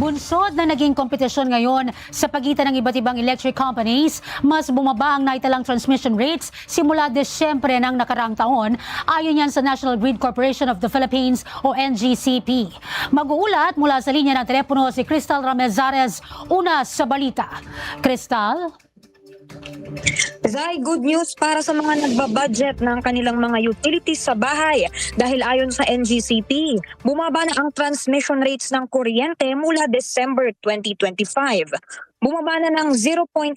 Bunsod na naging kompetisyon ngayon sa pagitan ng iba't ibang electric companies, mas bumaba ang naitalang transmission rates simula Desyembre ng nakaraang taon, ayon yan sa National Grid Corporation of the Philippines o NGCP. Mag-uulat mula sa linya ng telepono si Crystal Ramezares, una sa balita. Crystal? Zai, good news para sa mga nagbabudget ng kanilang mga utilities sa bahay dahil ayon sa NGCP, bumaba na ang transmission rates ng kuryente mula December 2025. Bumaba na ng 0.68%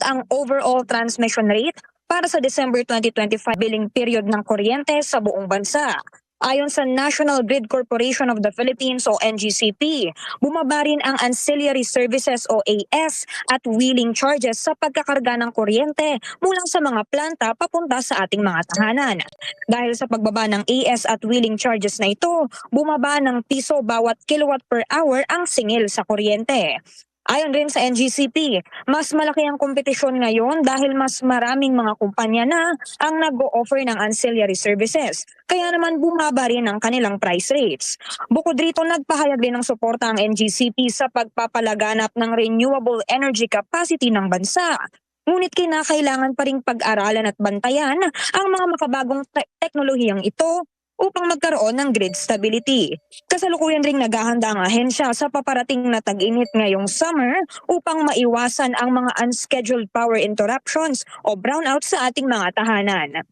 ang overall transmission rate para sa December 2025 billing period ng kuryente sa buong bansa. Ayon sa National Grid Corporation of the Philippines o NGCP, bumaba rin ang ancillary services o AS at wheeling charges sa pagkakarga ng kuryente mula sa mga planta papunta sa ating mga tahanan. Dahil sa pagbaba ng AS at wheeling charges na ito, bumaba ng piso bawat kilowatt per hour ang singil sa kuryente. Ayon rin sa NGCP, mas malaki ang kompetisyon ngayon dahil mas maraming mga kumpanya na ang nag-o-offer ng ancillary services. Kaya naman bumaba rin ang kanilang price rates. Bukod rito, nagpahayag din ng suporta ang NGCP sa pagpapalaganap ng renewable energy capacity ng bansa. Ngunit kinakailangan pa ring pag-aralan at bantayan ang mga makabagong teknolohiyang ito upang magkaroon ng grid stability. Kasalukuyan ring naghahanda ang ahensya sa paparating na tag-init ngayong summer upang maiwasan ang mga unscheduled power interruptions o brownouts sa ating mga tahanan.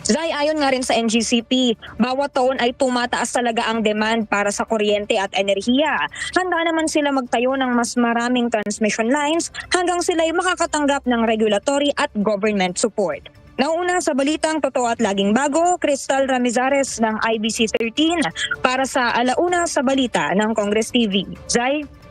Zai, ayon nga rin sa NGCP, bawat taon ay tumataas talaga ang demand para sa kuryente at enerhiya. Handa naman sila magtayo ng mas maraming transmission lines hanggang sila ay makakatanggap ng regulatory at government support. Nauna sa balitang totoo at laging bago, Crystal Ramezares ng IBC 13 para sa Alauna sa Balita ng Congress TV. Zai?